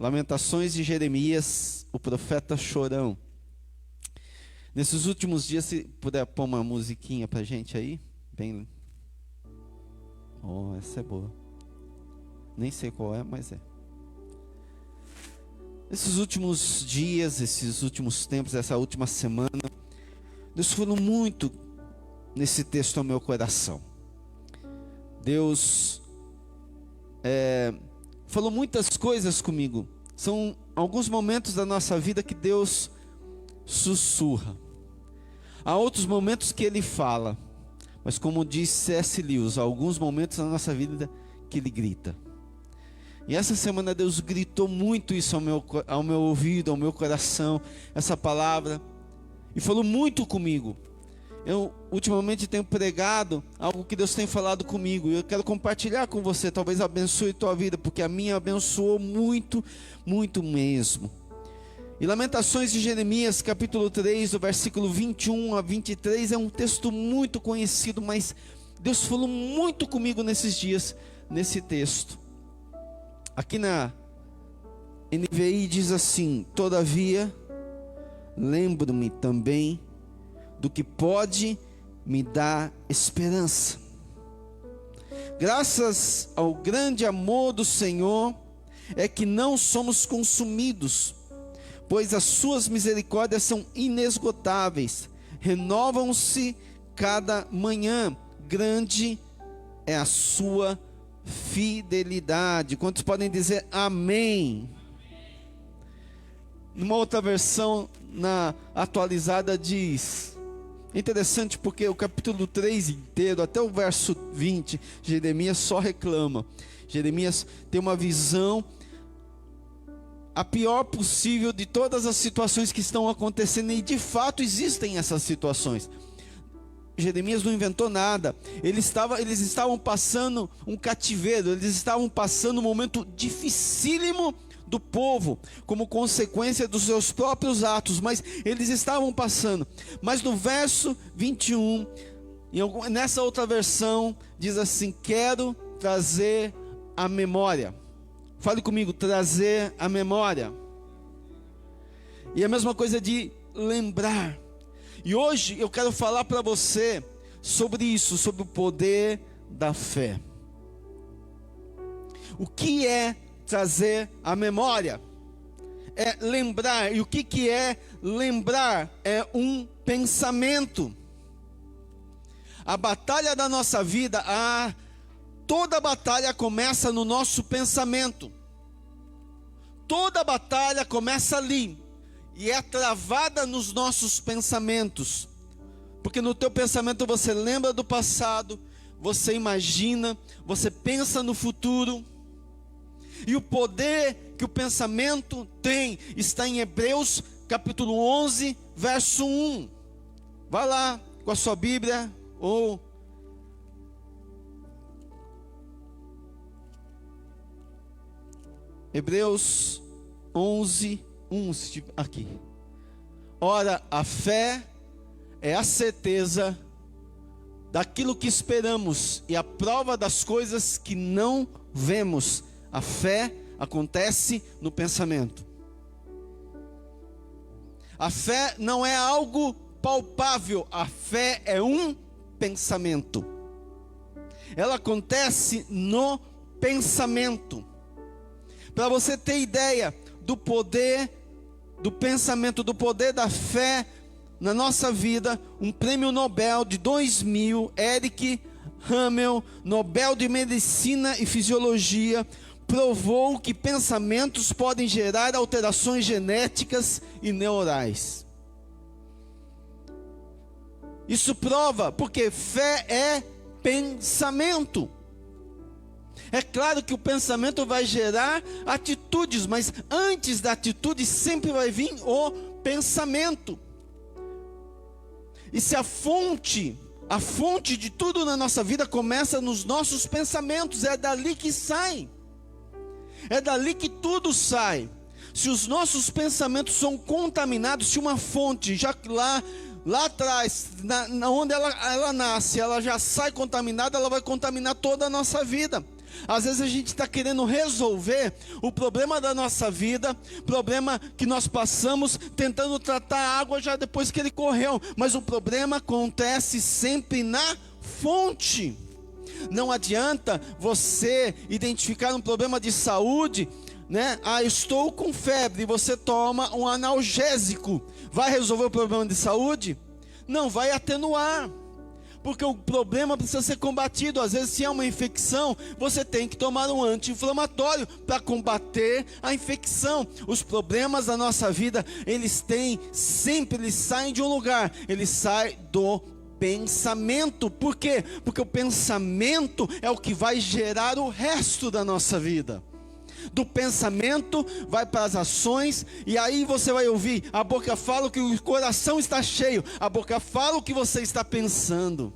Lamentações de Jeremias, o profeta chorão. Nesses últimos dias, se puder pôr uma musiquinha pra gente aí, bem... Oh, essa é boa. Nem sei qual é, mas é. Esses últimos dias, esses últimos tempos, essa última semana, Deus falou muito nesse texto ao meu coração. Deus falou muitas coisas comigo. São alguns momentos da nossa vida que Deus sussurra. Há outros momentos que Ele fala. Mas como diz C.S. Lewis, há alguns momentos da nossa vida que Ele grita. E essa semana Deus gritou muito isso ao meu ouvido, ao meu coração, essa palavra. E falou muito comigo. Eu ultimamente tenho pregado algo que Deus tem falado comigo. E eu quero compartilhar com você, talvez abençoe a tua vida, porque a minha abençoou muito, muito mesmo. E Lamentações de Jeremias, capítulo 3, do versículo 21 a 23, é um texto muito conhecido, mas Deus falou muito comigo nesses dias, nesse texto. Aqui na NVI diz assim: todavia, lembro-me também do que pode me dar esperança. Graças ao grande amor do Senhor, é que não somos consumidos, pois as suas misericórdias são inesgotáveis, renovam-se cada manhã, grande é a sua fidelidade. Quantos podem dizer amém? Numa outra versão, na atualizada, diz... Interessante porque o capítulo 3 inteiro, até o verso 20, Jeremias só reclama. Jeremias tem uma visão, a pior possível, de todas as situações que estão acontecendo, e de fato existem essas situações. Jeremias não inventou nada. Eles estavam passando um cativeiro, eles estavam passando um momento dificílimo do povo, como consequência dos seus próprios atos, mas eles estavam passando. Mas no verso 21, nessa outra versão, diz assim: quero trazer a memória. Fale comigo, trazer a memória. E a mesma coisa de lembrar. E hoje eu quero falar para você sobre isso, sobre o poder da fé. O que é trazer a memória? É lembrar. E o que é lembrar? É um pensamento. A batalha da nossa vida, toda batalha começa no nosso pensamento. Toda batalha começa ali. E é travada nos nossos pensamentos. Porque no teu pensamento você lembra do passado, você imagina, você pensa no futuro. E o poder que o pensamento tem está em Hebreus capítulo 11, verso 1. Vai lá com a sua Bíblia, ou Hebreus 11, 1, aqui. Ora, a fé é a certeza daquilo que esperamos e a prova das coisas que não vemos. A fé acontece no pensamento. A fé não é algo palpável, a fé é um pensamento. Ela acontece no pensamento. Para você ter ideia do poder do pensamento, do poder da fé na nossa vida, um prêmio Nobel de 2000, Eric Hambel, Nobel de Medicina e Fisiologia, provou que pensamentos podem gerar alterações genéticas e neurais. Isso prova, porque fé é pensamento. É claro que o pensamento vai gerar atitudes, mas antes da atitude sempre vai vir o pensamento. E se a fonte de tudo na nossa vida começa nos nossos pensamentos, é dali que sai. É dali que tudo sai. Se os nossos pensamentos são contaminados, se uma fonte já lá atrás, onde ela nasce, ela já sai contaminada, ela vai contaminar toda a nossa vida. Às vezes a gente está querendo resolver o problema da nossa vida, problema que nós passamos, tentando tratar a água já depois que ele correu. Mas o problema acontece sempre na fonte. Não adianta você identificar um problema de saúde, né? Estou com febre, e você toma um analgésico. Vai resolver o problema de saúde? Não, vai atenuar. Porque o problema precisa ser combatido. Às vezes, se é uma infecção, você tem que tomar um anti-inflamatório para combater a infecção. Os problemas da nossa vida, eles saem de um lugar, eles saem do pensamento. Por quê? Porque o pensamento é o que vai gerar o resto da nossa vida. Do pensamento vai para as ações, e aí você vai ouvir: a boca fala o que o coração está cheio, a boca fala o que você está pensando.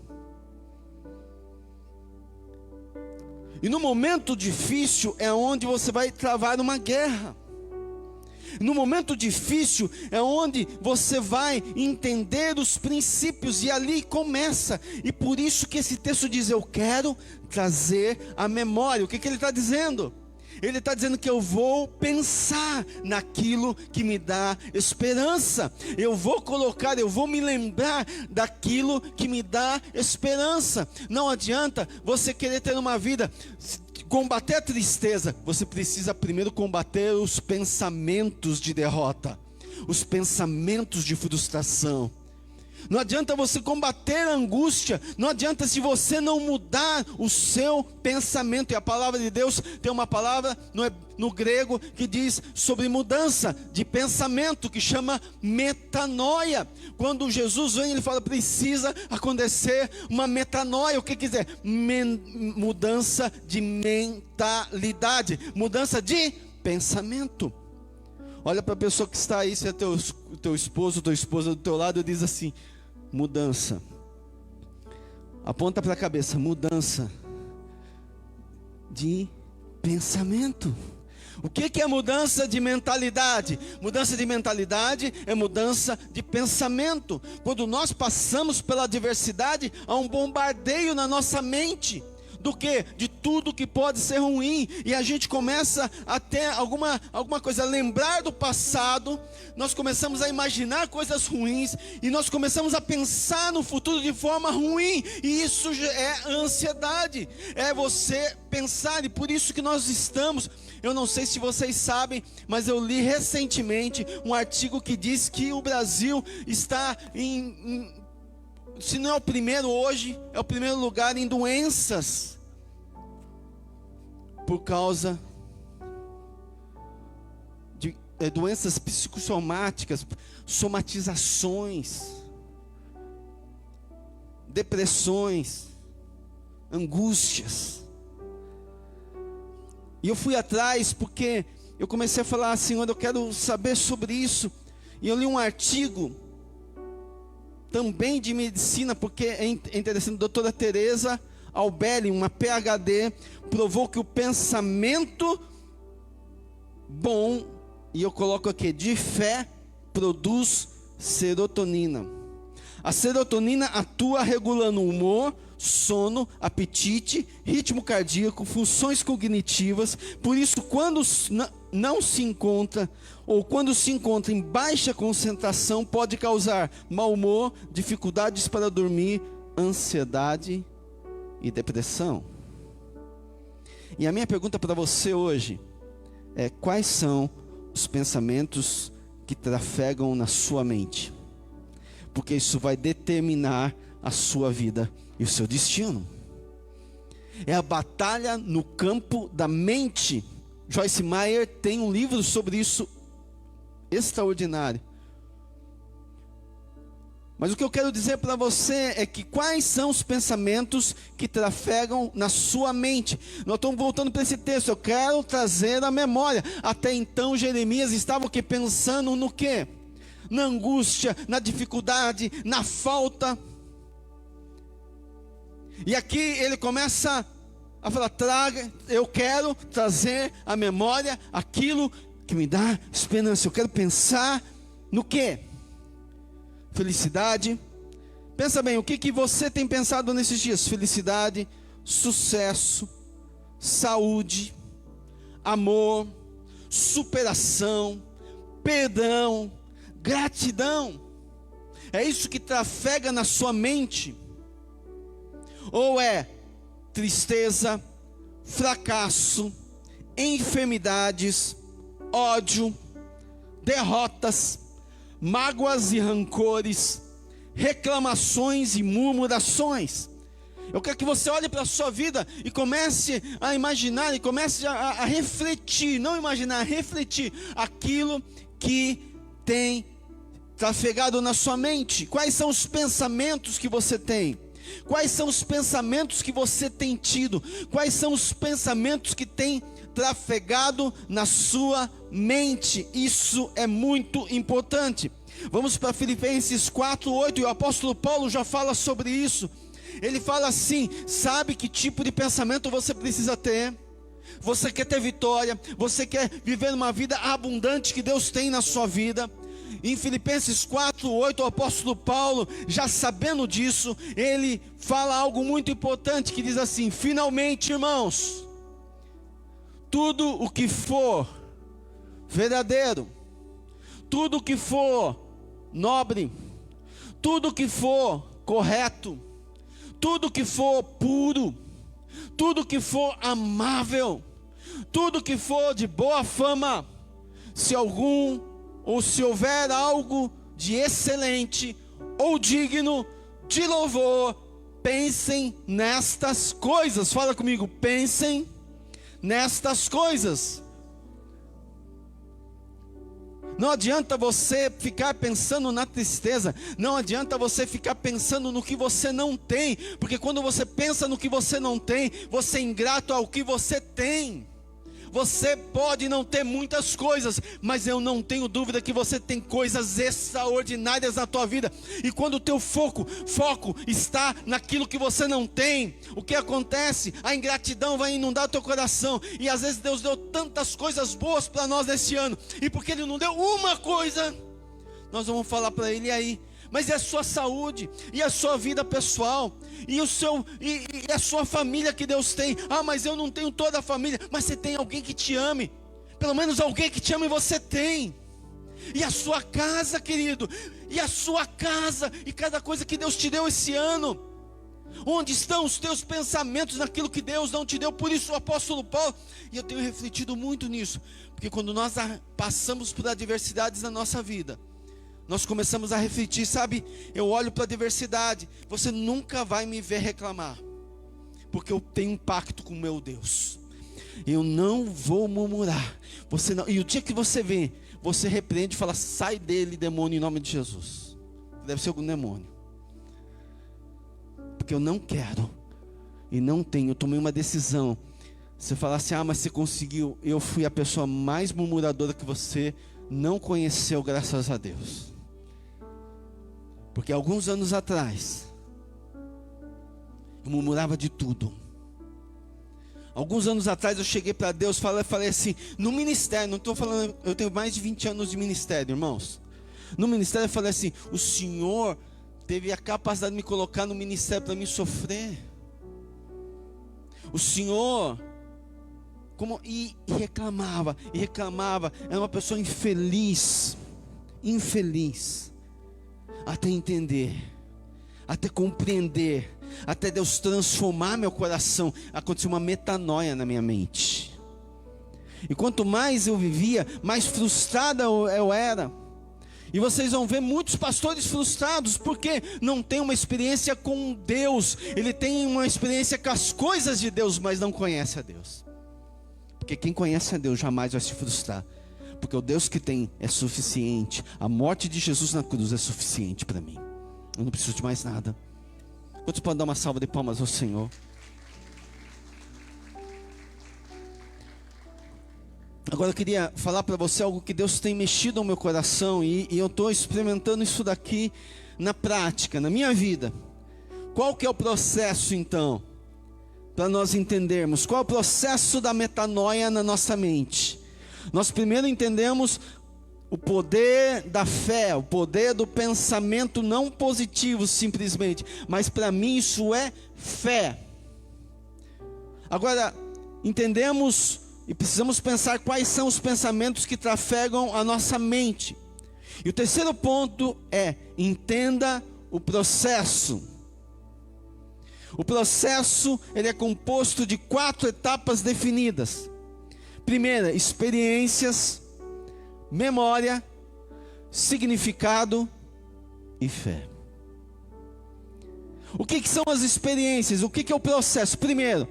E no momento difícil é onde você vai travar uma guerra. No momento difícil é onde você vai entender os princípios, e ali começa. E por isso que esse texto diz: eu quero trazer a memória. O que ele está dizendo? Ele está dizendo que eu vou pensar naquilo que me dá esperança. Eu vou me lembrar daquilo que me dá esperança. Não adianta você querer ter uma vida, combater a tristeza. Você precisa primeiro combater os pensamentos de derrota, os pensamentos de frustração. Não adianta você combater a angústia, não adianta se você não mudar o seu pensamento. E a palavra de Deus tem uma palavra no grego que diz sobre mudança de pensamento, que chama metanoia. Quando Jesus vem, ele fala: precisa acontecer uma metanoia. O que quer dizer? Mudança de mentalidade, mudança de pensamento. Olha para a pessoa que está aí, se é teu esposo, tua esposa do teu lado, e diz assim: mudança. Aponta para a cabeça: mudança de pensamento. O que é mudança de mentalidade? Mudança de mentalidade é mudança de pensamento. Quando nós passamos pela adversidade, há um bombardeio na nossa mente. Do que? De tudo que pode ser ruim. E a gente começa a ter alguma coisa, a lembrar do passado. Nós começamos a imaginar coisas ruins, e nós começamos a pensar no futuro de forma ruim. E isso é ansiedade, é você pensar. E por isso que nós estamos, eu não sei se vocês sabem, mas eu li recentemente um artigo que diz que o Brasil está se não é o primeiro hoje, é o primeiro lugar em doenças, por causa de doenças psicossomáticas, somatizações, depressões, angústias. E eu fui atrás porque eu comecei a falar: Senhor, eu quero saber sobre isso. E eu li um artigo também de medicina, porque é interessante. A doutora Teresa Albelli, uma PhD, provou que o pensamento bom, e eu coloco aqui, de fé, produz serotonina. A serotonina atua regulando o humor, sono, apetite, ritmo cardíaco, funções cognitivas. Por isso, quando não se encontra, ou quando se encontra em baixa concentração, pode causar mau humor, dificuldades para dormir, ansiedade e depressão. E a minha pergunta para você hoje é: quais são os pensamentos que trafegam na sua mente? Porque isso vai determinar a sua vida e o seu destino. É a batalha no campo da mente. Joyce Meyer tem um livro sobre isso extraordinário. Mas o que eu quero dizer para você é que quais são os pensamentos que trafegam na sua mente? Nós estamos voltando para esse texto. Eu quero trazer a memória. Até então Jeremias estava o quê? Pensando no quê? Na angústia, na dificuldade, na falta. E aqui ele começa a falar: eu quero trazer à memória aquilo que me dá esperança. Eu quero pensar no quê? Felicidade. Pensa bem, o que você tem pensado nesses dias? Felicidade, sucesso, saúde, amor, superação, perdão, gratidão. É isso que trafega na sua mente? Ou é tristeza, fracasso, enfermidades, ódio, derrotas, mágoas e rancores, reclamações e murmurações? Eu quero que você olhe para a sua vida e comece a imaginar, e comece a refletir, não imaginar, refletir aquilo que tem trafegado na sua mente. Quais são os pensamentos que você tem? Quais são os pensamentos que você tem tido? Quais são os pensamentos que tem trafegado na sua mente? Isso é muito importante. Vamos para Filipenses 4:8, e o apóstolo Paulo já fala sobre isso. Ele fala assim: sabe que tipo de pensamento você precisa ter? Você quer ter vitória, você quer viver uma vida abundante que Deus tem na sua vida. Em Filipenses 4:8, o apóstolo Paulo, já sabendo disso, ele fala algo muito importante, que diz assim: finalmente, irmãos, tudo o que for verdadeiro, tudo o que for nobre, tudo o que for correto, tudo que for puro, tudo que for amável, tudo que for de boa fama, se houver algo de excelente ou digno de louvor, pensem nestas coisas. Fala comigo: pensem nestas coisas. Não adianta você ficar pensando na tristeza, não adianta você ficar pensando no que você não tem, porque quando você pensa no que você não tem, você é ingrato ao que você tem. Você pode não ter muitas coisas, mas eu não tenho dúvida que você tem coisas extraordinárias na tua vida. E quando o teu foco está naquilo que você não tem, o que acontece? A ingratidão vai inundar o teu coração. E às vezes Deus deu tantas coisas boas para nós nesse ano, e porque Ele não deu uma coisa, nós vamos falar para Ele: e aí? Mas é a sua saúde, e a sua vida pessoal, e a sua família que Deus tem. Ah, mas eu não tenho toda a família. Mas você tem alguém que te ame. Pelo menos alguém que te ame você tem. E a sua casa, querido, e a sua casa, e cada coisa que Deus te deu esse ano. Onde estão os teus pensamentos naquilo que Deus não te deu? Por isso o apóstolo Paulo, e eu tenho refletido muito nisso, porque quando nós passamos por adversidades na nossa vida, nós começamos a refletir, sabe? Eu olho para a adversidade, você nunca vai me ver reclamar, porque eu tenho um pacto com o meu Deus. Eu não vou murmurar. Você não, e o dia que você vem, você repreende e fala: sai dele, demônio, em nome de Jesus. Deve ser algum demônio, porque eu não quero e não tenho. Eu tomei uma decisão. Você fala assim: ah, mas você conseguiu. Eu fui a pessoa mais murmuradora que você não conheceu, graças a Deus. Porque alguns anos atrás eu murmurava de tudo. Alguns anos atrás eu cheguei para Deus, falei assim, no ministério, não estou falando, eu tenho mais de 20 anos de ministério, irmãos. No ministério eu falei assim: o Senhor teve a capacidade de me colocar no ministério para me sofrer. O Senhor, e reclamava, era uma pessoa infeliz, até entender, até compreender, até Deus transformar meu coração. Aconteceu uma metanoia na minha mente, e quanto mais eu vivia, mais frustrada eu era. E vocês vão ver muitos pastores frustrados, porque não tem uma experiência com Deus. Ele tem uma experiência com as coisas de Deus, mas não conhece a Deus. Porque quem conhece a Deus jamais vai se frustrar, porque o Deus que tem é suficiente. A morte de Jesus na cruz é suficiente para mim. Eu não preciso de mais nada. Quantos podem dar uma salva de palmas ao Senhor? Agora eu queria falar para você algo que Deus tem mexido no meu coração, e eu estou experimentando isso daqui na prática, na minha vida. Qual que é o processo então? Para nós entendermos qual é o processo da metanoia na nossa mente. Nós primeiro entendemos o poder da fé, o poder do pensamento não positivo simplesmente, mas para mim isso é fé. Agora, entendemos e precisamos pensar quais são os pensamentos que trafegam a nossa mente. E o terceiro ponto é: entenda o processo. O processo, ele é composto de 4 etapas definidas. Primeira, experiências, memória, significado e fé. O que são as experiências? O que é o processo? Primeiro,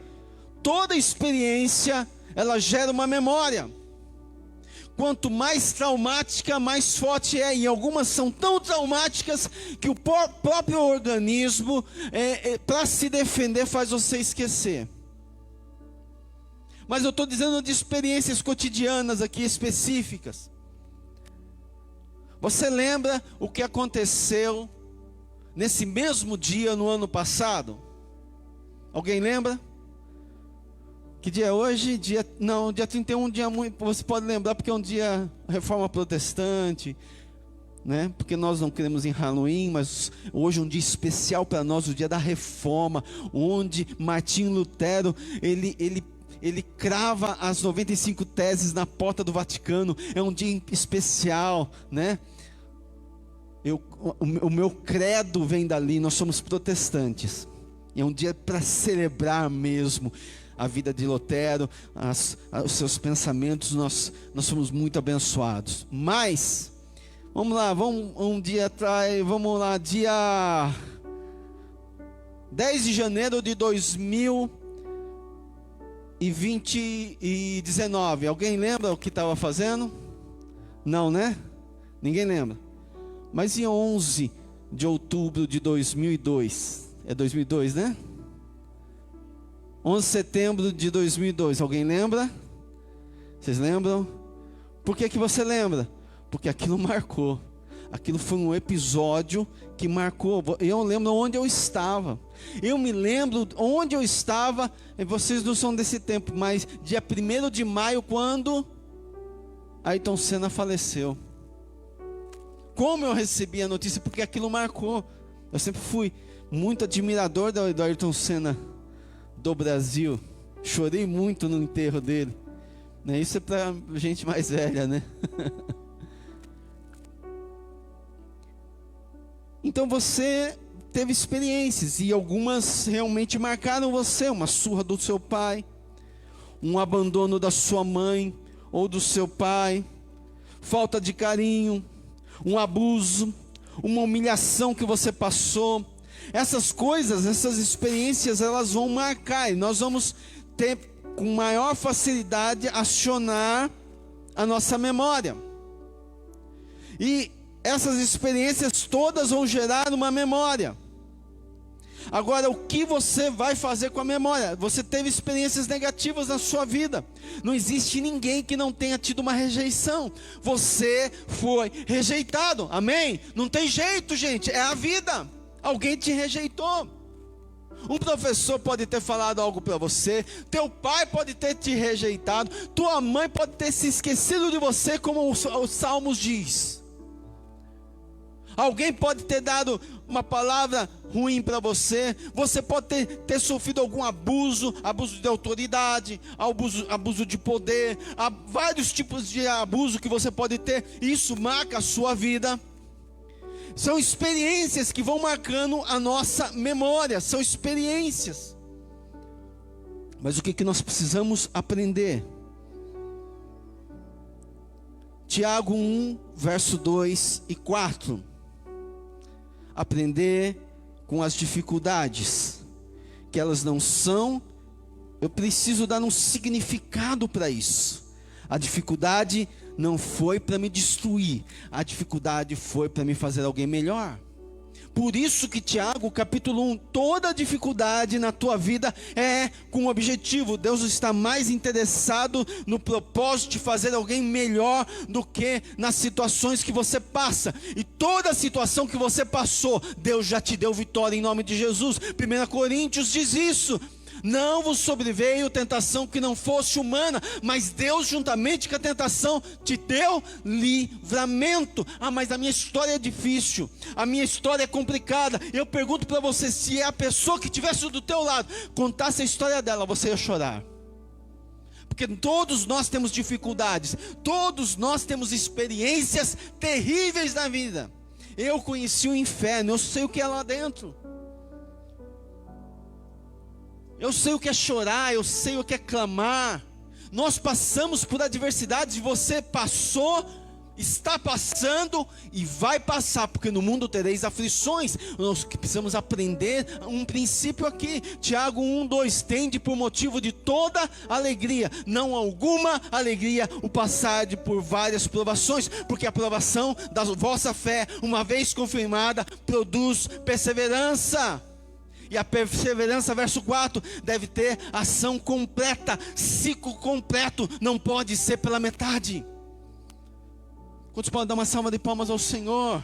toda experiência, ela gera uma memória. Quanto mais traumática, mais forte é. E algumas são tão traumáticas que o próprio organismo, para se defender, faz você esquecer. Mas eu estou dizendo de experiências cotidianas aqui, específicas. Você lembra o que aconteceu nesse mesmo dia no ano passado? Alguém lembra? Que dia é hoje? Dia 31, dia muito, você pode lembrar, porque é um dia reforma protestante, né? Porque nós não cremos em Halloween, mas hoje é um dia especial para nós, o dia da reforma, onde Martinho Lutero, ele crava as 95 teses na porta do Vaticano. É um dia especial, né? O meu credo vem dali, nós somos protestantes. É um dia para celebrar mesmo a vida de Lutero, os seus pensamentos. Nós somos muito abençoados. Mas, vamos lá, dia 10 de janeiro de 2019. Alguém lembra o que estava fazendo? Não, né? Ninguém lembra. Mas em 11 de outubro de 2002, é 2002, né? 11 de setembro de 2002, alguém lembra? Vocês lembram? Por que você lembra? Porque aquilo marcou. Aquilo foi um episódio que marcou. Eu lembro onde eu estava. Eu me lembro onde eu estava. E vocês não são desse tempo, mas dia 1º de maio, quando Ayrton Senna faleceu. Como eu recebi a notícia? Porque aquilo marcou. Eu sempre fui muito admirador do Ayrton Senna do Brasil. Chorei muito no enterro dele, né? Isso é para gente mais velha, né? Então você teve experiências, e algumas realmente marcaram você. Uma surra do seu pai, um abandono da sua mãe ou do seu pai, falta de carinho, um abuso, uma humilhação que você passou. Essas coisas, essas experiências, elas vão marcar, e nós vamos ter com maior facilidade acionar a nossa memória. E essas experiências todas vão gerar uma memória. Agora, o que você vai fazer com a memória? Você teve experiências negativas na sua vida. Não existe ninguém que não tenha tido uma rejeição. Você foi rejeitado, amém? Não tem jeito, gente, é a vida. Alguém te rejeitou. Um professor pode ter falado algo para você, teu pai pode ter te rejeitado, tua mãe pode ter se esquecido de você, como os Salmos diz. Alguém pode ter dado uma palavra ruim para você. Você pode ter sofrido algum abuso de autoridade, abuso de poder. Há vários tipos de abuso que você pode ter. Isso marca a sua vida. São experiências que vão marcando a nossa memória. São experiências. Mas o que nós precisamos aprender? Tiago 1, verso 2 e 4. Aprender com as dificuldades, que elas não são, eu preciso dar um significado para isso. A dificuldade não foi para me destruir, a dificuldade foi para me fazer alguém melhor. Por isso que Tiago, capítulo 1, toda dificuldade na tua vida é com um objetivo. Deus está mais interessado no propósito de fazer alguém melhor do que nas situações que você passa. E toda situação que você passou, Deus já te deu vitória em nome de Jesus. 1 Coríntios diz isso. Não vos sobreveio tentação que não fosse humana, mas Deus juntamente com a tentação te deu livramento. Ah, mas a minha história é difícil, a minha história é complicada. Eu pergunto para você, se é a pessoa que estivesse do teu lado contasse a história dela, você ia chorar. Porque todos nós temos dificuldades, todos nós temos experiências terríveis na vida. Eu conheci o inferno, eu sei o que é lá dentro. Eu sei o que é chorar, eu sei o que é clamar. Nós passamos por adversidades e você passou, está passando e vai passar, porque no mundo tereis aflições. Nós precisamos aprender um princípio aqui. Tiago 1:2, tende por motivo de toda alegria, não alguma alegria, o passar por várias provações, porque a provação da vossa fé, uma vez confirmada, produz perseverança. E a perseverança, verso 4, deve ter ação completa, ciclo completo, não pode ser pela metade. Quantos podem dar uma salva de palmas ao Senhor?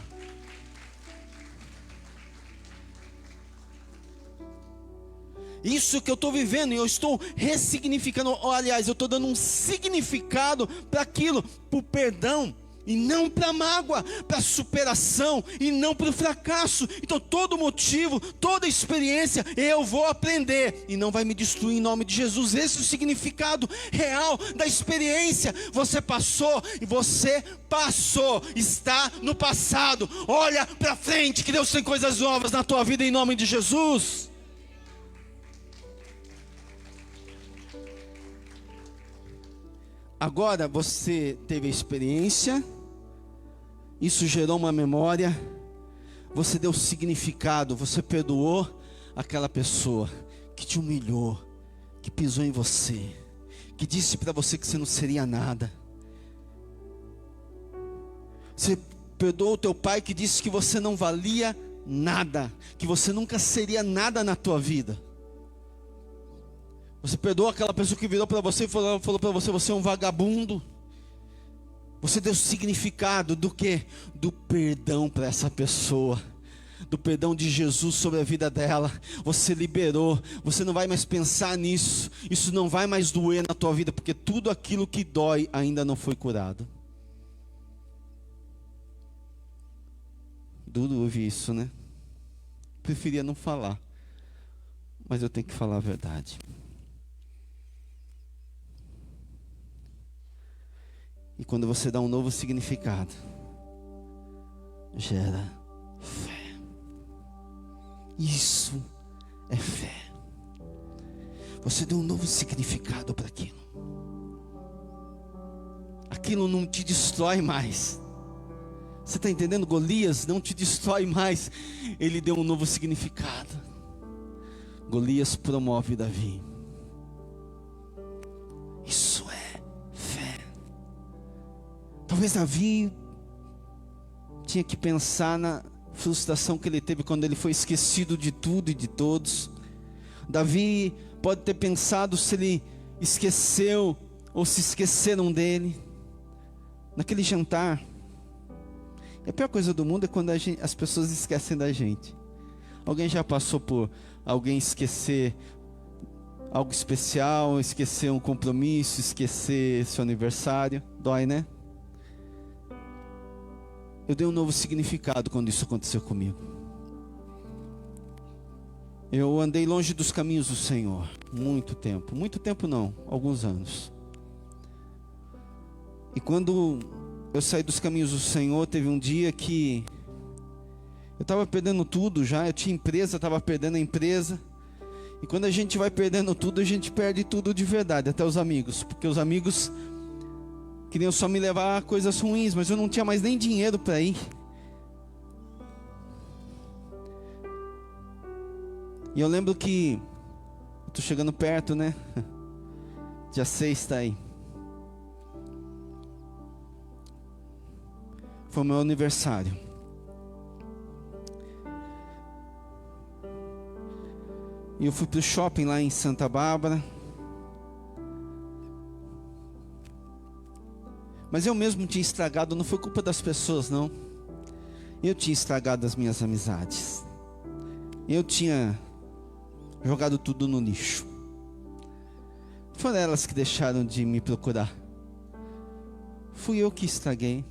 Isso que eu estou vivendo, e eu estou ressignificando, aliás, eu estou dando um significado para aquilo, para o perdão, e não para a mágoa, para a superação, e não para o fracasso. Então todo motivo, toda experiência, eu vou aprender, e não vai me destruir em nome de Jesus. Esse é o significado real da experiência. Você passou, e você passou, está no passado. Olha para frente, que Deus tem coisas novas na tua vida em nome de Jesus. Agora você teve a experiência, isso gerou uma memória, você deu significado, você perdoou aquela pessoa que te humilhou, que pisou em você, que disse para você que você não seria nada. Você perdoou o teu pai que disse que você não valia nada, que você nunca seria nada na tua vida. Você perdoou aquela pessoa que virou para você e falou para você, você é um vagabundo. Você deu significado do quê? Do perdão para essa pessoa, do perdão de Jesus sobre a vida dela. Você liberou, você não vai mais pensar nisso, isso não vai mais doer na tua vida, porque tudo aquilo que dói ainda não foi curado. Duro ouvir isso, né? Preferia não falar, mas eu tenho que falar a verdade. E quando você dá um novo significado, gera fé. Isso é fé. Você deu um novo significado para aquilo. Aquilo não te destrói mais. Você está entendendo? Golias não te destrói mais. Ele deu um novo significado. Golias promove Davi. Isso é fé. Talvez Davi tinha que pensar na frustração que ele teve quando ele foi esquecido de tudo e de todos. Davi pode ter pensado se ele esqueceu ou se esqueceram dele naquele jantar. E a pior coisa do mundo é quando as pessoas esquecem da gente. Alguém já passou por alguém esquecer algo especial, esquecer um compromisso, esquecer seu aniversário? Dói, né? Eu dei um novo significado quando isso aconteceu comigo. Eu andei longe dos caminhos do Senhor muito tempo não, alguns anos. E quando eu saí dos caminhos do Senhor, teve um dia que eu estava perdendo tudo já. Eu tinha empresa, estava perdendo a empresa. E quando a gente vai perdendo tudo, a gente perde tudo de verdade, até os amigos. Porque os amigos queriam só me levar a coisas ruins, mas eu não tinha mais nem dinheiro para ir. E eu lembro que estou chegando perto, né? Dia 6 está aí. Foi o meu aniversário. E eu fui para o shopping lá em Santa Bárbara. Mas eu mesmo tinha estragado, não foi culpa das pessoas não. Eu tinha estragado as minhas amizades. Eu tinha jogado tudo no lixo. Foram elas que deixaram de me procurar. Fui eu que estraguei.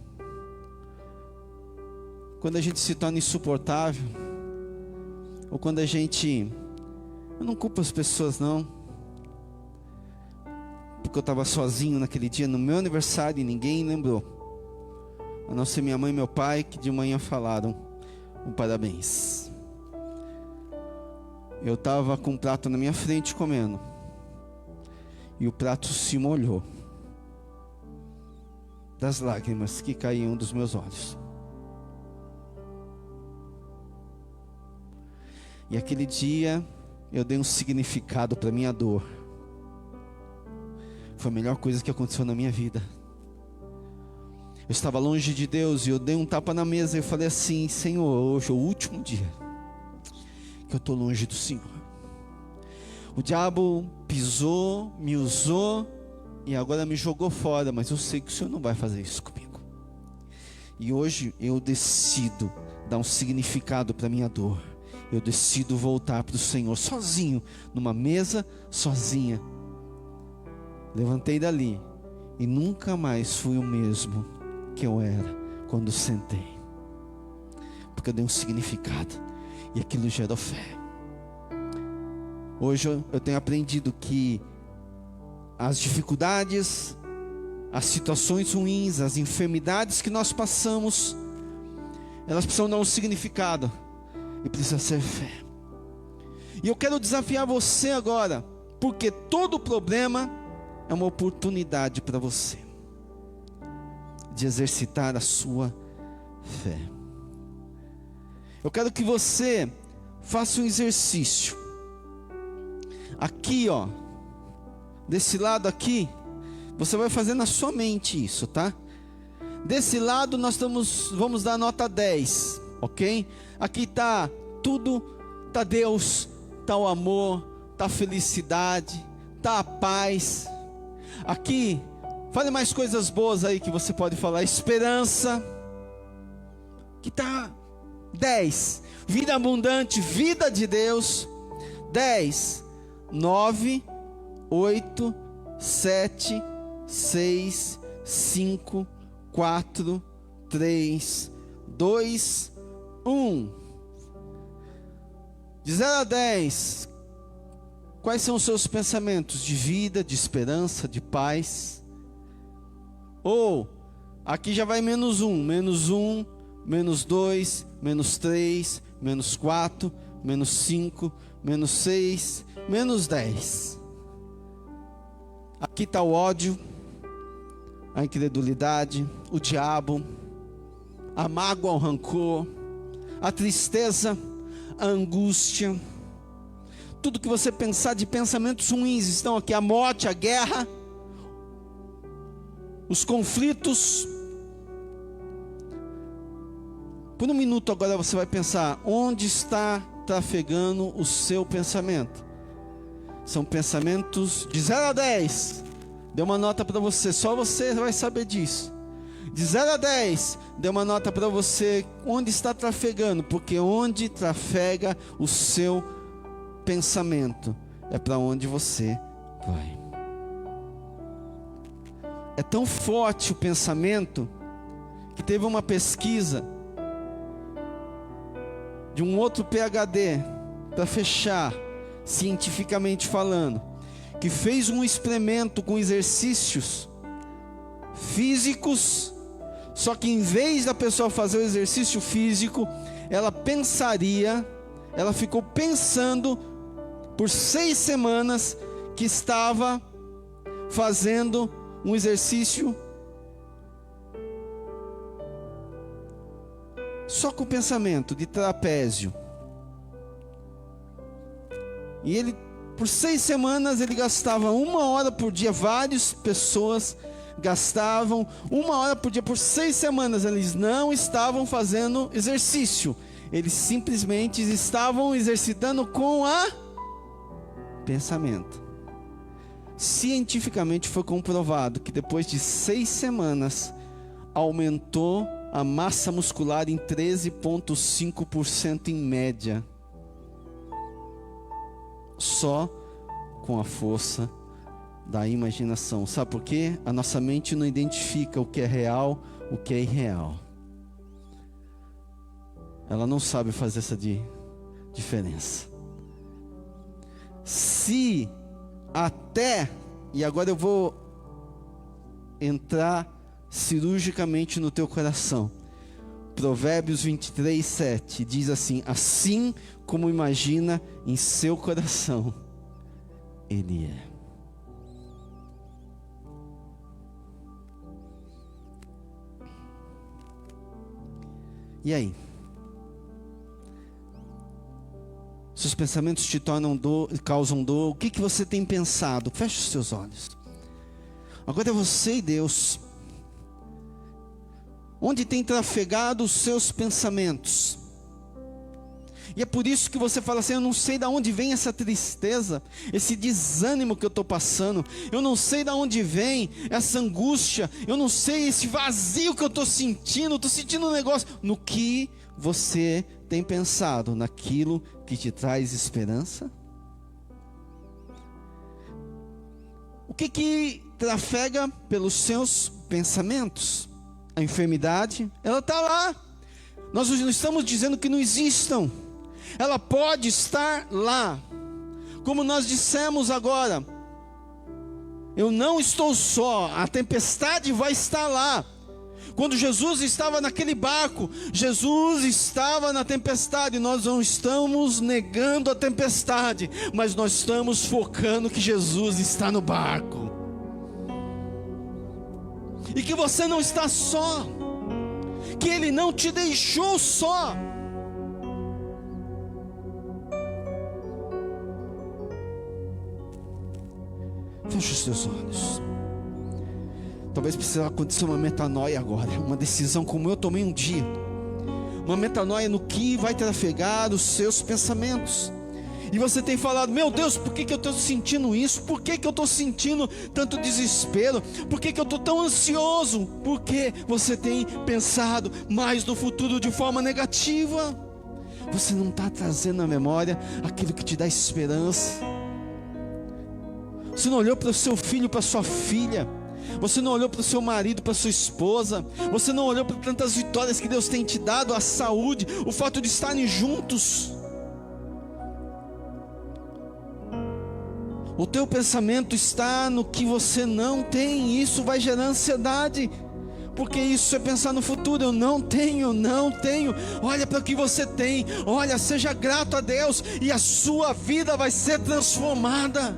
Quando a gente se torna insuportável, ou quando a gente... Eu não culpo as pessoas não. que eu estava sozinho naquele dia, no meu aniversário, e ninguém lembrou. A não ser minha mãe e meu pai, que de manhã falaram um parabéns. Eu estava com um prato na minha frente comendo. E o prato se molhou das lágrimas que caíam dos meus olhos. E aquele dia eu dei um significado para minha dor. Foi a melhor coisa que aconteceu na minha vida. Eu estava longe de Deus e eu dei um tapa na mesa e eu falei assim: Senhor, hoje é o último dia que eu estou longe do Senhor. O diabo pisou, me usou e agora me jogou fora, mas eu sei que o Senhor não vai fazer isso comigo. E hoje eu decido dar um significado para minha dor. Eu decido voltar para o Senhor sozinho, numa mesa sozinha. Levantei dali e nunca mais fui o mesmo que eu era quando sentei, porque eu dei um significado e aquilo gerou fé. Hoje eu tenho aprendido que as dificuldades, as situações ruins, as enfermidades que nós passamos, elas precisam dar um significado e precisa ser fé. E eu quero desafiar você agora, porque todo problema é uma oportunidade para você de exercitar a sua fé. Eu quero que você faça um exercício. Aqui, ó, desse lado aqui, você vai fazer na sua mente isso, tá? Desse lado nós vamos dar nota 10, ok? Aqui tá tudo, tá Deus, tá o amor, tá a felicidade, tá a paz. Aqui, fale mais coisas boas aí que você pode falar. Esperança, que tá 10. Vida abundante, vida de Deus. 10, 9, 8, 7, 6, 5, 4, 3, 2, 1. De 0 a 10, quais são os seus pensamentos de vida, de esperança, de paz? Ou, aqui já vai menos 1, menos 2, menos 3, menos 4, menos 5, menos 6, menos 10. Aqui está o ódio, a incredulidade, o diabo, a mágoa, o rancor, a tristeza, a angústia. Tudo que você pensar de pensamentos ruins estão aqui. A morte, a guerra, os conflitos. Por um minuto agora você vai pensar: onde está trafegando o seu pensamento? São pensamentos de 0 a 10. Dê uma nota para você, só você vai saber disso. De 0 a 10, dê uma nota para você onde está trafegando, porque onde trafega o seu pensamento é para onde você vai. É tão forte o pensamento que teve uma pesquisa de um outro PhD, para fechar, cientificamente falando, que fez um experimento com exercícios físicos, só que em vez da pessoa fazer o exercício físico, ela ficou pensando por 6 semanas que estava fazendo um exercício só com o pensamento de trapézio. E ele, por 6 semanas, ele gastava 1 hora por dia. Várias pessoas gastavam 1 hora por dia. Por 6 semanas eles não estavam fazendo exercício, eles simplesmente estavam exercitando com a pensamento. Cientificamente foi comprovado que depois de 6 semanas aumentou a massa muscular em 13,5% em média, só com a força da imaginação. Sabe por quê? A nossa mente não identifica o que é real, o que é irreal. Ela não sabe fazer essa diferença. Se até, e agora eu vou entrar cirurgicamente no teu coração. Provérbios 23, 7 diz assim: assim como imagina em seu coração, ele é. E aí? Seus pensamentos te tornam dor, causam dor. O que você tem pensado? Feche os seus olhos. Agora é você e Deus. Onde tem trafegado os seus pensamentos? E é por isso que você fala assim: eu não sei de onde vem essa tristeza, esse desânimo que eu estou passando. Eu não sei de onde vem essa angústia. Eu não sei esse vazio que eu estou sentindo. Estou sentindo um negócio. No que você tem pensado? Naquilo que te traz esperança? O que trafega pelos seus pensamentos? A enfermidade, ela está lá. Nós não estamos dizendo que não existam. Ela pode estar lá. Como nós dissemos agora, eu não estou só. A tempestade vai estar lá. Quando Jesus estava naquele barco, Jesus estava na tempestade. Nós não estamos negando a tempestade, mas nós estamos focando que Jesus está no barco. E que você não está só, que Ele não te deixou só. Feche os seus olhos. Talvez precise acontecer uma metanoia agora, uma decisão como eu tomei um dia. Uma metanoia no que vai trafegar os seus pensamentos. E você tem falado: meu Deus, por que eu estou sentindo isso? Por que eu estou sentindo tanto desespero? Por que eu estou tão ansioso? Porque você tem pensado mais no futuro de forma negativa. Você não está trazendo à memória aquilo que te dá esperança. Você não olhou para o seu filho, para a sua filha. Você não olhou para o seu marido, para a sua esposa. Você não olhou para tantas vitórias que Deus tem te dado, a saúde, o fato de estarem juntos. O teu pensamento está no que você não tem, e isso vai gerar ansiedade, porque isso é pensar no futuro. Eu não tenho. Olha para o que você tem, olha, seja grato a Deus, e a sua vida vai ser transformada.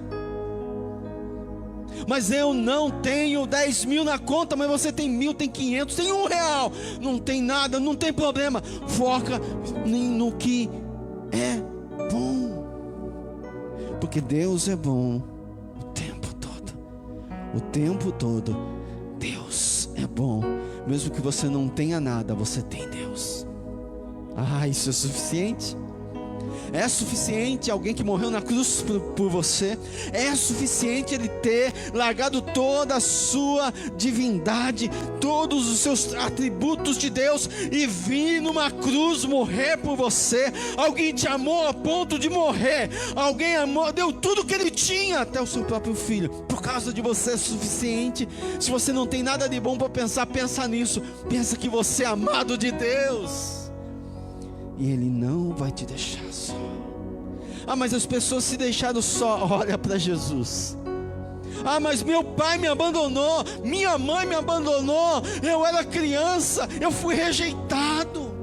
Mas eu não tenho 10 mil na conta, mas você tem 1.000, tem 500, tem R$1, não tem nada, não tem problema. Foca no que é bom. Porque Deus é bom o tempo todo. O tempo todo Deus é bom. Mesmo que você não tenha nada, você tem Deus. Isso é suficiente? É suficiente alguém que morreu na cruz por você? É suficiente Ele ter largado toda a sua divindade, todos os seus atributos de Deus, e vir numa cruz morrer por você? Alguém te amou a ponto de morrer. Alguém amou, deu tudo que Ele tinha, até o seu próprio filho, por causa de você. É suficiente. Se você não tem nada de bom para pensar, pensa nisso. Pensa que você é amado de Deus, e Ele não vai te deixar só. Mas as pessoas se deixaram só. Olha para Jesus. Mas meu pai me abandonou, minha mãe me abandonou, eu era criança, eu fui rejeitado.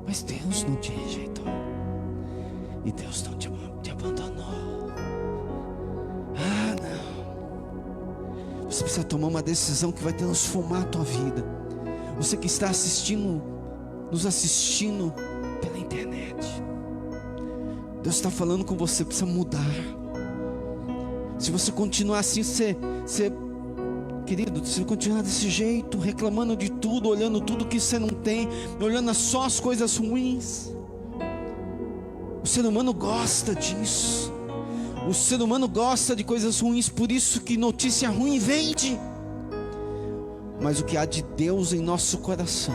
Mas Deus não te rejeitou, e Deus não te abandonou. Não. Você precisa tomar uma decisão que vai transformar a tua vida. Você que está nos assistindo pela internet, Deus está falando com você, precisa mudar. Se você continuar assim, querido, se você continuar desse jeito, reclamando de tudo, olhando tudo que você não tem, olhando só as coisas ruins, o ser humano gosta disso. O ser humano gosta de coisas ruins, por isso que notícia ruim vende. Mas o que há de Deus em nosso coração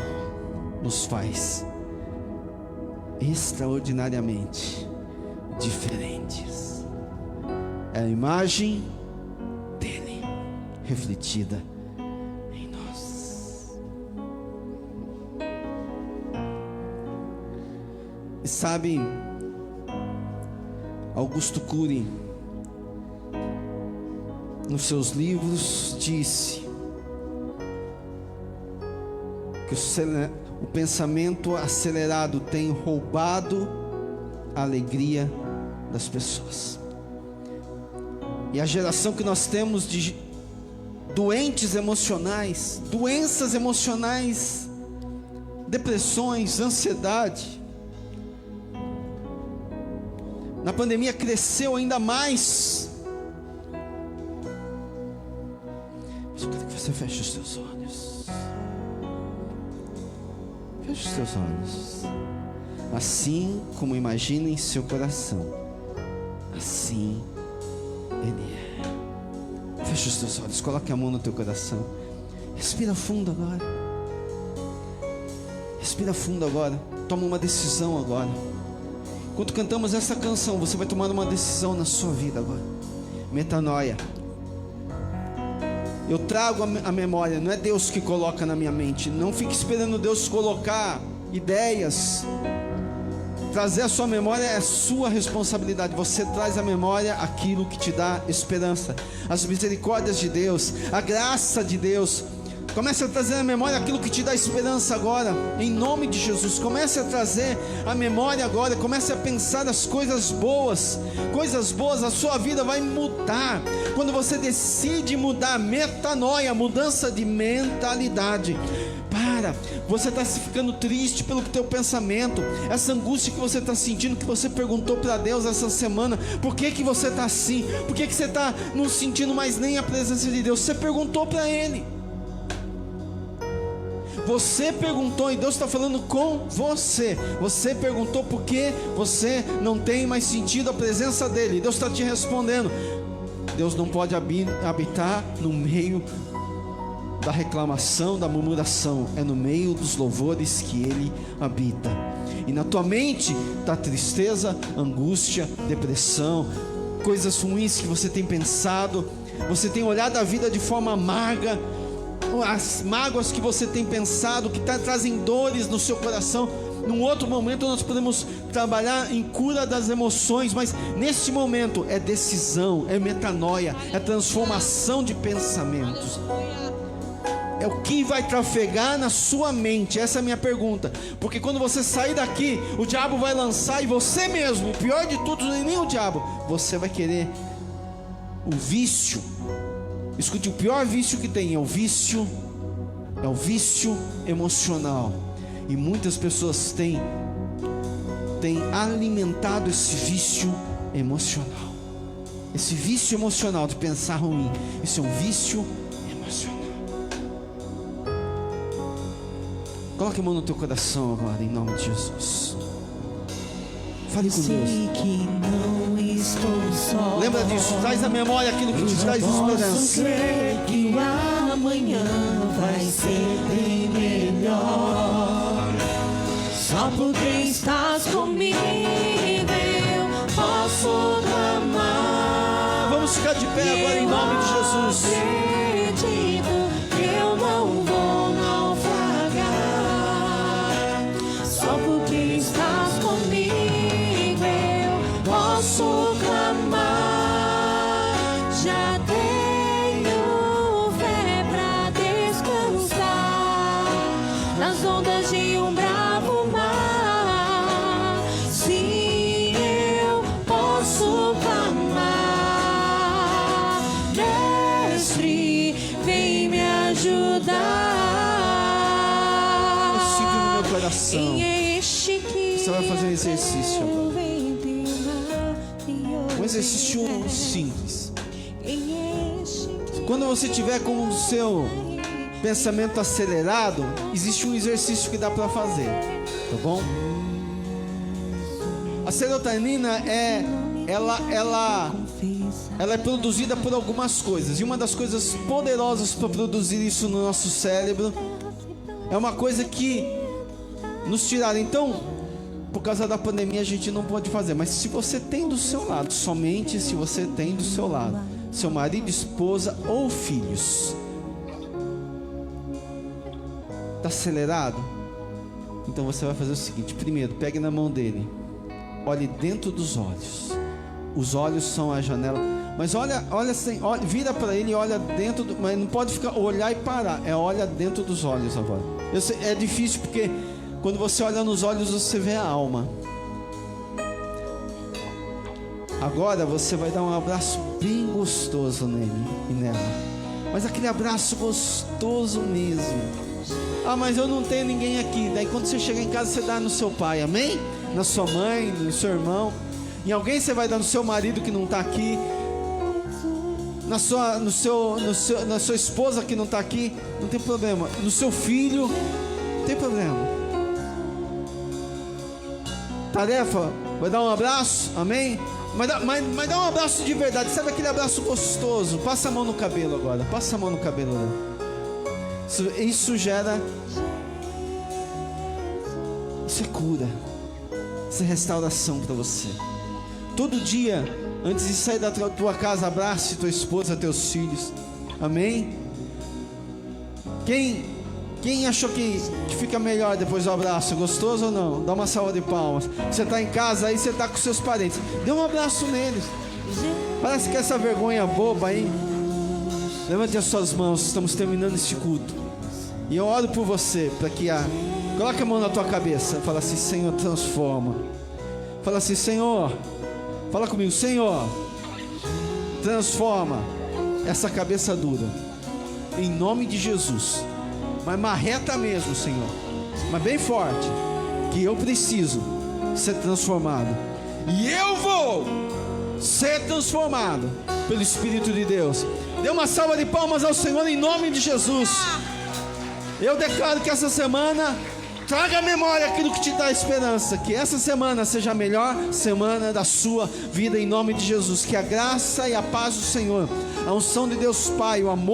nos faz extraordinariamente diferentes. É a imagem dele refletida em nós. E sabe, Augusto Cury, nos seus livros, disse que o pensamento acelerado tem roubado a alegria das pessoas. E a geração que nós temos de doentes emocionais, doenças emocionais, depressões, ansiedade, na pandemia cresceu ainda mais. Eu quero que você feche os seus olhos. Feche os seus olhos. Assim como imagina em seu coração, assim Ele é. Feche os teus olhos, coloque a mão no teu coração. Respira fundo agora. Respira fundo agora. Toma uma decisão agora. Enquanto cantamos essa canção, você vai tomar uma decisão na sua vida agora. Metanoia. Eu trago a memória, não é Deus que coloca na minha mente. Não fique esperando Deus colocar ideias. Trazer a sua memória é sua responsabilidade. Você traz à memória aquilo que te dá esperança, as misericórdias de Deus, a graça de Deus. Comece a trazer à memória aquilo que te dá esperança agora, em nome de Jesus. Comece a trazer à memória agora. Comece a pensar nas coisas boas. Coisas boas, a sua vida vai mudar quando você decide mudar. Metanoia, mudança de mentalidade. Você está ficando triste pelo teu pensamento, essa angústia que você está sentindo, que você perguntou para Deus essa semana, por que que você está assim? Por que que você está não sentindo mais nem a presença de Deus? Você perguntou para Ele. Você perguntou e Deus está falando com você. Você perguntou por que você não tem mais sentido a presença dEle. Deus está te respondendo. Deus não pode habitar no meio da reclamação, da murmuração. É no meio dos louvores que Ele habita. E na tua mente está tristeza, angústia, depressão, coisas ruins que você tem pensado. Você tem olhado a vida de forma amarga, as mágoas que você tem pensado, que trazem dores no seu coração. Num outro momento nós podemos trabalhar em cura das emoções, mas neste momento é decisão, é metanoia, é transformação de pensamentos. É o que vai trafegar na sua mente. Essa é a minha pergunta. Porque quando você sair daqui, o diabo vai lançar, e você mesmo, o pior de tudo, nem o diabo, você vai querer o vício. Escute, o pior vício que tem é o vício emocional. E muitas pessoas têm alimentado esse vício emocional. Esse vício emocional de pensar ruim. Isso é um vício emocional. Coloque a mão no teu coração agora, em nome de Jesus. Fale com Deus. Que não estou só. Lembra disso, traz à memória aquilo que te traz esperança. Crer que o amanhã vai ser bem melhor. Só porque estás comigo eu posso clamar. Vamos ficar de pé agora em nome de Jesus. Acredito que eu não vou naufragar. Só porque estás comigo posso clamar. Já tenho fé pra descansar nas ondas de um bravo mar. Sim, eu posso clamar. Mestre, vem me ajudar. Eu sinto no meu coração. Você vai fazer um exercício agora. Um exercício simples. Quando você tiver com o seu pensamento acelerado, existe um exercício que dá para fazer, tá bom? A serotonina ela é produzida por algumas coisas, e uma das coisas poderosas para produzir isso no nosso cérebro é uma coisa que nos tiraram. Então, por causa da pandemia a gente não pode fazer, mas se você tem do seu lado, somente se você tem do seu lado seu marido, esposa ou filhos, está acelerado, então você vai fazer o seguinte: primeiro, pegue na mão dele, olhe dentro dos olhos. Os olhos são a janela, mas olha assim, vira para ele e olha dentro mas não pode ficar olhar e parar, olha dentro dos olhos agora. Eu sei, é difícil porque quando você olha nos olhos você vê a alma. Agora você vai dar um abraço bem gostoso nele e nela. Mas aquele abraço gostoso mesmo. Ah, mas eu não tenho ninguém aqui. Daí quando você chegar em casa você dá no seu pai, amém? Na sua mãe, no seu irmão. Em alguém você vai dar no seu marido que não está aqui. Na sua esposa que não está aqui. Não tem problema. No seu filho, não tem problema. Tarefa, vai dar um abraço, amém? Mas dá um abraço de verdade. Sabe aquele abraço gostoso? Passa a mão no cabelo agora. Passa a mão no cabelo. Isso gera. Isso é cura. Isso é restauração para você. Todo dia, antes de sair da tua casa, abrace tua esposa, teus filhos. Amém? Quem achou que fica melhor depois do abraço? Gostoso ou não? Dá uma salva de palmas. Você está em casa, aí você está com seus parentes. Dê um abraço neles. Parece que essa vergonha boba aí. Levante as suas mãos, estamos terminando este culto. E eu oro por você, para que coloque a mão na tua cabeça. Fala assim: Senhor, transforma. Fala assim: Senhor, fala comigo: Senhor, transforma essa cabeça dura. Em nome de Jesus. Mas marreta mesmo, Senhor. Mas bem forte. Que eu preciso ser transformado. E eu vou ser transformado pelo Espírito de Deus. Dê uma salva de palmas ao Senhor em nome de Jesus. Eu declaro que essa semana traga à memória aquilo que te dá esperança. Que essa semana seja a melhor semana da sua vida em nome de Jesus. Que a graça e a paz do Senhor, a unção de Deus Pai, o amor